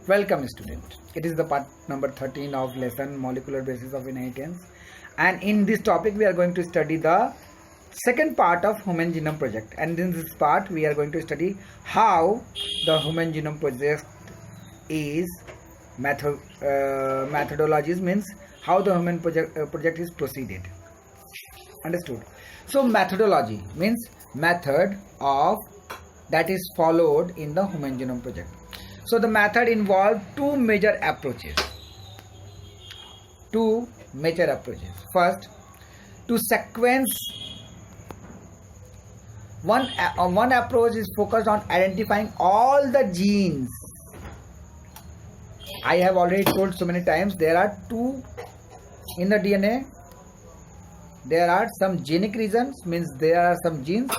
Welcome student. It is the part number 13 of lesson molecular basis of inheritance, and in this topic we are going to study the second part of Human Genome Project, and in this part we are going to study how the Human Genome Project is methodologies, means how the Human project is proceeded. Understood? So methodology means method of that is followed in the Human Genome Project. So the method involved two major approaches. First, to sequence. One approach is focused on identifying all the genes. I have already told so many times there are two in the DNA. There are some genic regions, means there are some genes,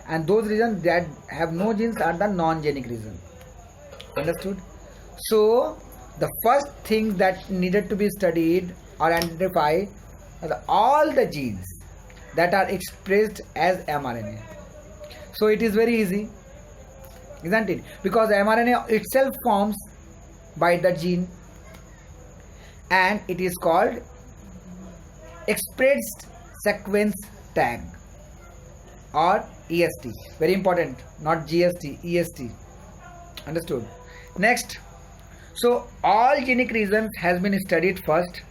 and those regions that have no genes are the non-genic regions. Understood? So the first thing that needed to be studied or identified are all the genes that are expressed as mRNA. So it is very easy, isn't it? Because mRNA itself forms by the gene, and it is called expressed sequence tag or EST. Very important, not GST, EST. Understood? Next, so all genic regions has been studied first,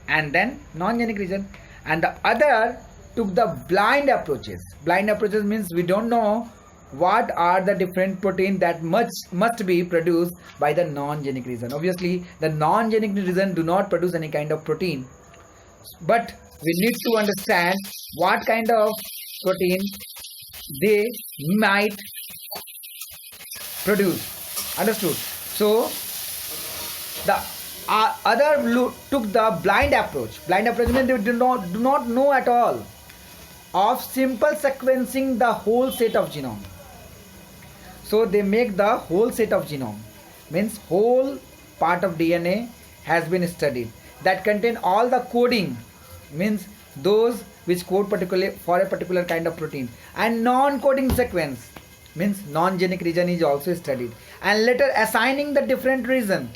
and then non-genic region, and the other took the blind approaches. Blind approaches means we don't know what are the different protein that must be produced by the non-genic region. Obviously, the non-genic region do not produce any kind of protein, but we need to understand what kind of protein they might produce. Understood? So the other took the blind approach. Blind approach means they do not know at all of simple sequencing the whole set of genome. So they make the whole set of genome, means whole part of DNA has been studied that contain all the coding, means those which code particularly for a particular kind of protein, and non-coding sequence means non-genic region is also studied, and later assigning the different region,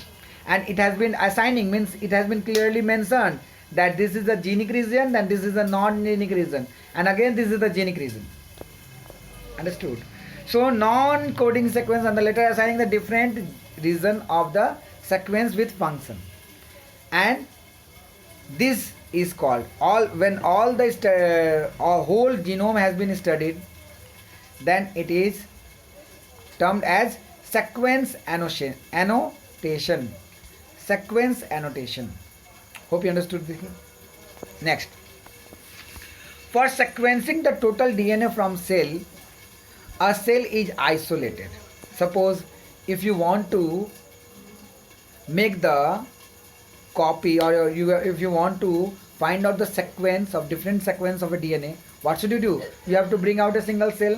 and it has been assigning means it has been clearly mentioned that this is the genic region and this is the non-genic region, and again this is the genic region. Understood? So non-coding sequence and the later assigning the different region of the sequence with function, and this is called when all the whole genome has been studied, then it is termed as sequence annotation. Sequence annotation. Hope you understood this. Next, for sequencing the total DNA from cell, a cell is isolated. Suppose if you want to make the copy, or if you want to find out the sequence of different sequence of a DNA, what should you do? You have to bring out a single cell,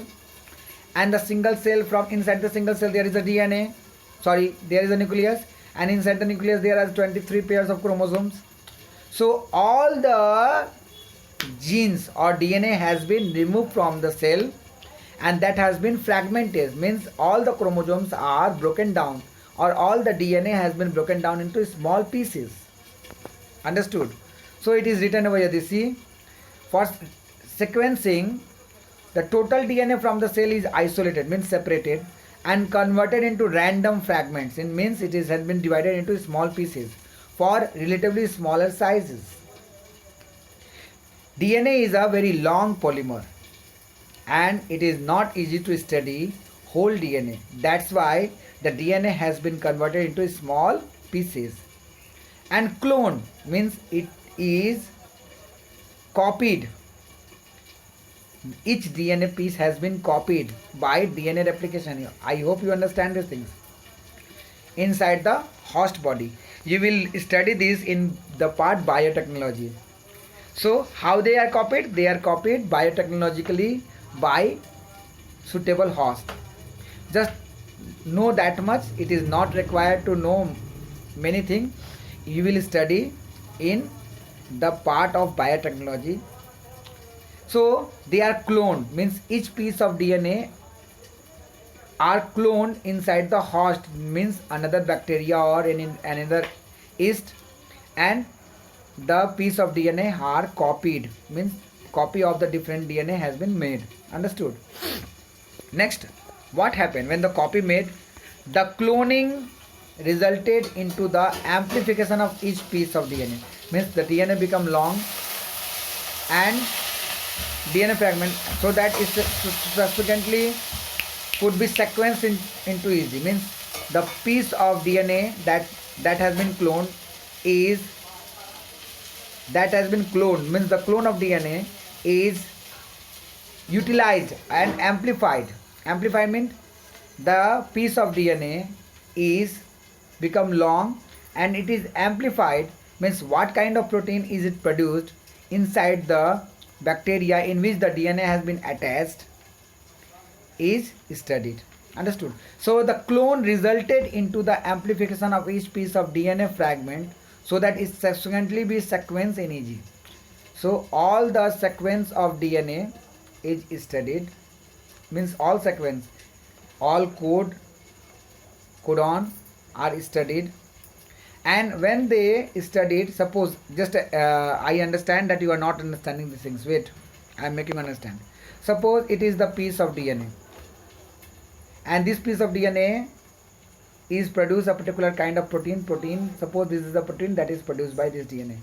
and the single cell, from inside the single cell there is a DNA, there is a nucleus, and inside the nucleus there are 23 pairs of chromosomes. So all the genes or DNA has been removed from the cell, and that has been fragmented, means all the chromosomes are broken down, or all the DNA has been broken down into small pieces. Understood? So it is written over here. This see, for sequencing the total DNA from the cell is isolated, means separated, and converted into random fragments. It means it has been divided into small pieces for relatively smaller sizes. DNA is a very long polymer, and it is not easy to study whole DNA. That's why the DNA has been converted into small pieces. And clone means it is copied. Each DNA piece has been copied by DNA replication. I hope you understand these things. Inside the host body. You will study this in the part biotechnology. So how they are copied? They are copied biotechnologically by suitable host. Just know that much. It is not required to know many things. You will study in the part of biotechnology. So they are cloned, means each piece of DNA are cloned inside the host, means another bacteria or in another yeast, and the piece of DNA are copied, means copy of the different DNA has been made. Understood? Next, what happened when the copy made? The cloning resulted into the amplification of each piece of DNA. Means the DNA become long and DNA fragment, so that it subsequently could be sequenced into easy. Means the piece of DNA that has been cloned is means the clone of DNA is utilized and amplified. Amplified means the piece of DNA is become long and it is amplified, means what kind of protein is it produced inside the bacteria in which the DNA has been attached is studied. Understood? So the clone resulted into the amplification of each piece of DNA fragment so that it subsequently be sequenced in EG. So all the sequence of DNA is studied, means all sequence, all codon are studied. And when they studied, suppose just I understand that you are not understanding these things. Wait, I am making you understand. Suppose it is the piece of DNA, and this piece of DNA is produce a particular kind of protein. Suppose this is the protein that is produced by this DNA.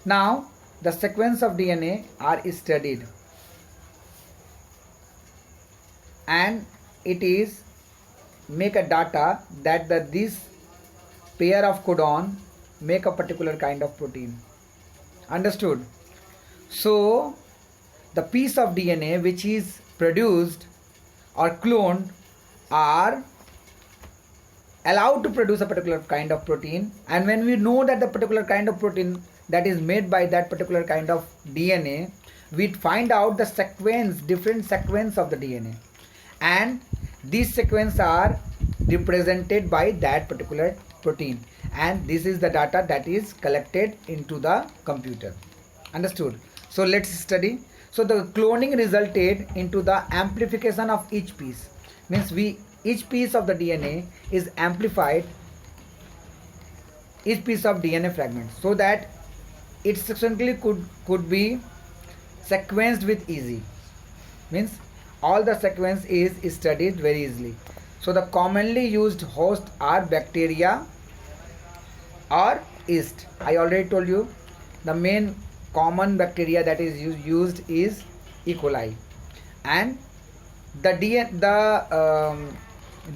Now the sequence of DNA are studied, and it is make a data that this pair of codon make a particular kind of protein. Understood? So the piece of DNA which is produced or cloned are allowed to produce a particular kind of protein, and when we know that the particular kind of protein that is made by that particular kind of DNA, we find out the sequence, different sequence of the DNA, and these sequence are represented by that particular protein, and this is the data that is collected into the computer. Understood? So let's study. So the cloning resulted into the amplification of each piece, means each piece of the DNA is amplified, each piece of DNA fragment, so that it subsequently could be sequenced with easy, means all the sequence is studied very easily. So the commonly used host are bacteria or yeast. I already told you the main common bacteria that is used is E. coli, and the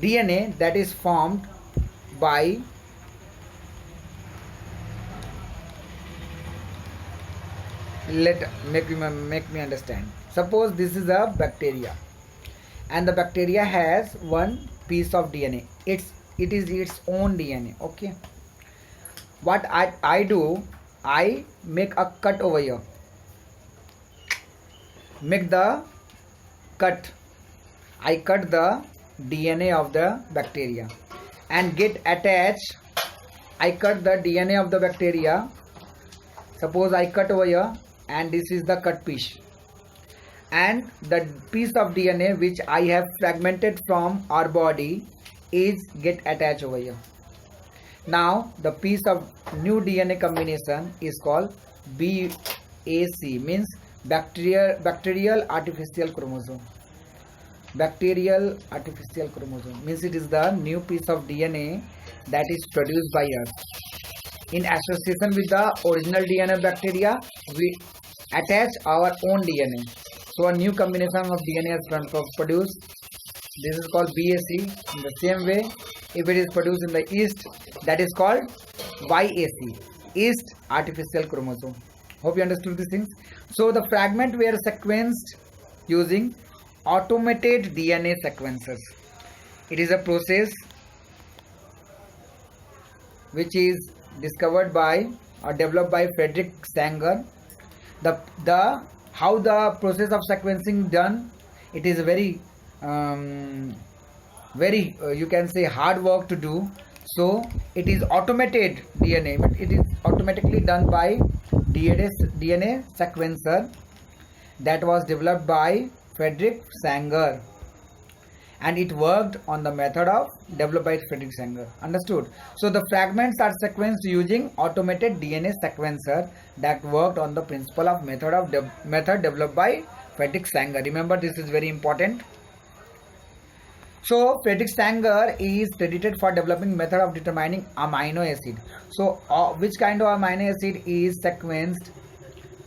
DNA that is formed by make me understand. Suppose this is a bacteria, and the bacteria has one piece of DNA. It is its own DNA. Okay. What I do, I make a cut over here. Make the cut. I cut the DNA of the bacteria and get attached. I cut the DNA of the bacteria. Suppose I cut over here, and this is the cut piece, and the piece of DNA which I have fragmented from our body is get attached over here. Now the piece of new DNA combination is called BAC, means bacterial artificial chromosome. Bacterial artificial chromosome means it is the new piece of DNA that is produced by us. In association with the original DNA of bacteria, we attach our own DNA. So a new combination of DNA is produced. This is called BAC. In the same way, if it is produced in the yeast, that is called YAC, yeast artificial chromosome. Hope you understood these things. So the fragment were sequenced using automated DNA sequencers. It is a process which is discovered by or developed by Frederick Sanger. How the process of sequencing done, it is very you can say hard work to do. So it is automated DNA, but it is automatically done by DNA sequencer that was developed by Frederick Sanger. and it worked on the method of developed by Frederick Sanger. Understood? So the fragments are sequenced using automated DNA sequencer that worked on the principle of method developed by Frederick Sanger. Remember, this is very important. So Frederick Sanger is credited for developing method of determining amino acid. So which kind of amino acid is sequenced,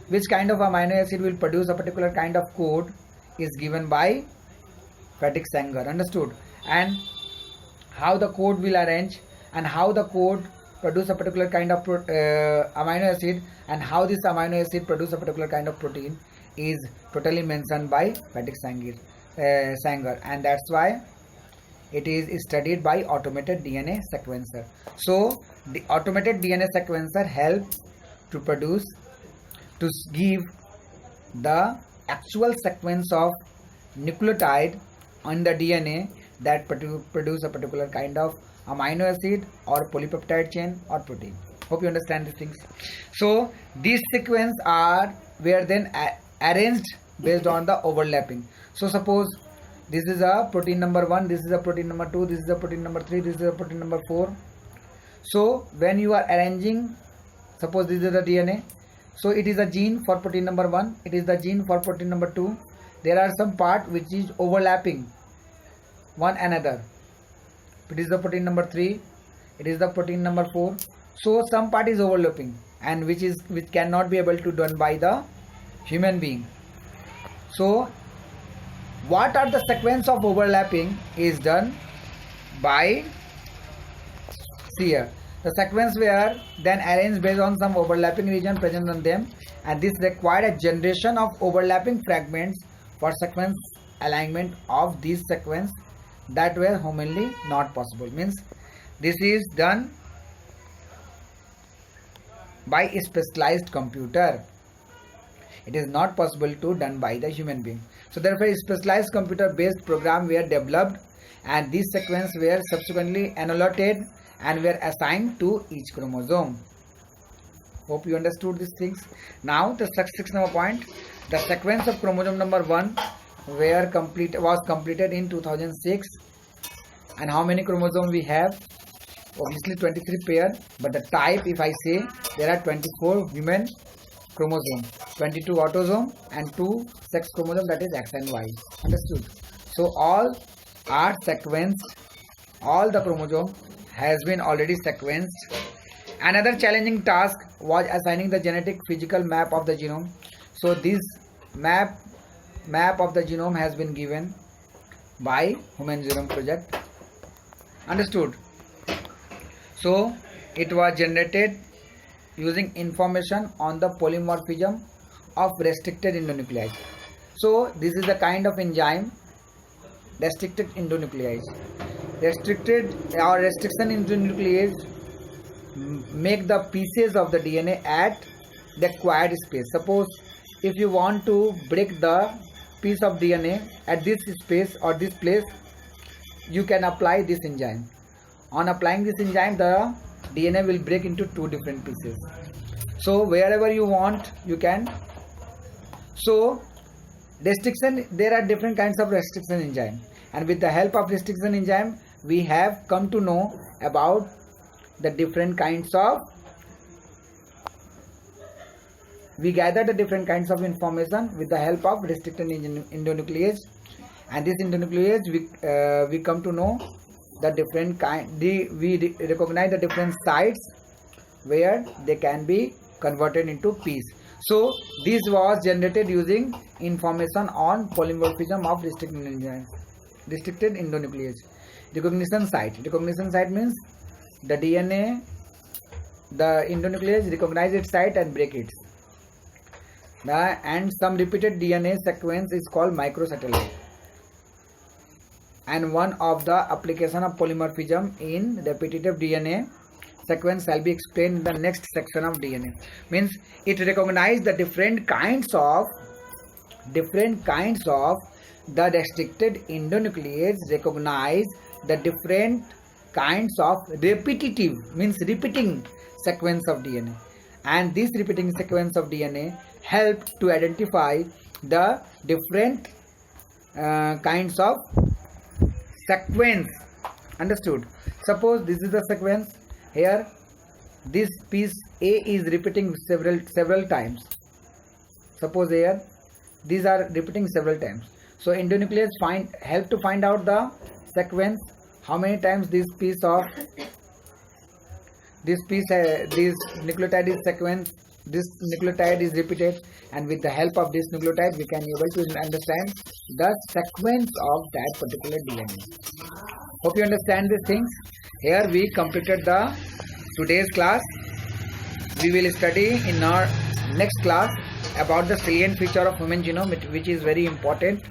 which kind of amino acid will produce a particular kind of code is given by Frederick Sanger. Understood? And how the code will arrange and how the code produce a particular kind of amino acid and how this amino acid produce a particular kind of protein is totally mentioned by Frederick Sanger, and that's why it is studied by automated DNA sequencer. So the automated DNA sequencer helps to give the actual sequence of nucleotide on the DNA that produce a particular kind of amino acid or polypeptide chain or protein. Hope you understand these things. So these sequences were then arranged based on the overlapping. So suppose this is a protein number 1, this is a protein number 2, this is a protein number 3, this is a protein number 4. So when you are arranging, suppose this is the DNA, so it is a gene for protein number 1, it is the gene for protein number 2. There are some part which is overlapping one another. It is the protein number 3, it is the protein number 4. So some part is overlapping and which cannot be able to done by the human being. So what are the sequence of overlapping is done by Sear. The sequence were then arranged based on some overlapping region present on them, and this required a generation of overlapping fragments for sequence alignment of these sequence that were humanly not possible. Means this is done by a specialized computer. It is not possible to done by the human being. So therefore a specialized computer based program were developed and these sequence were subsequently annotated and were assigned to each chromosome. Hope you understood these things. Now the 6th number point, the sequence of chromosome number 1 was completed in 2006. And how many chromosomes we have? Obviously 23 pair, but the type, if I say, there are 24 human chromosome, 22 autosome and 2 sex chromosome, that is X and Y. Understood? So all are sequenced, all the chromosome has been already sequenced. Another challenging task was assigning the genetic physical map of the genome. So this map of the genome has been given by Human Genome Project. Understood? So it was generated using information on the polymorphism of restricted endonuclease. So this is the kind of enzyme, restricted endonuclease. Restriction endonuclease make the pieces of the DNA at the acquired space. Suppose if you want to break the piece of DNA at this space or this place, you can apply this enzyme. On applying this enzyme, the DNA will break into 2 different pieces. So wherever you want, you can. So restriction, there are different kinds of restriction enzyme, and with the help of restriction enzyme we have come to know about the different kinds of, we gather the different kinds of information with the help of restricted endonuclease, and this endonuclease we come to know the different kind, we recognize the different sites where they can be converted into piece. So this was generated using information on polymorphism of restricted endonuclease. Recognition site means the DNA, the endonuclease recognize its site and break it. And some repeated DNA sequence is called microsatellite. And one of the application of polymorphism in repetitive DNA sequence shall be explained in the next section of DNA. Means it recognizes the different kinds of the restricted endonuclease recognize the different kinds of repetitive, means repeating sequence of DNA, and this repeating sequence of DNA help to identify the different kinds of sequence. Understood? Suppose this is the sequence. Here this piece A is repeating several times. Suppose here these are repeating several times. So endonuclease help to find out the sequence, how many times this nucleotide is sequence, this nucleotide is repeated, and with the help of this nucleotide we can be able to understand the sequence of that particular DNA. Hope you understand these things. Here we completed the today's class. We will study in our next class about the salient feature of human genome, which is very important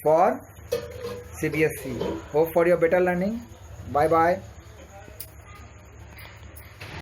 for CBSE. Hope for your better learning. Bye bye.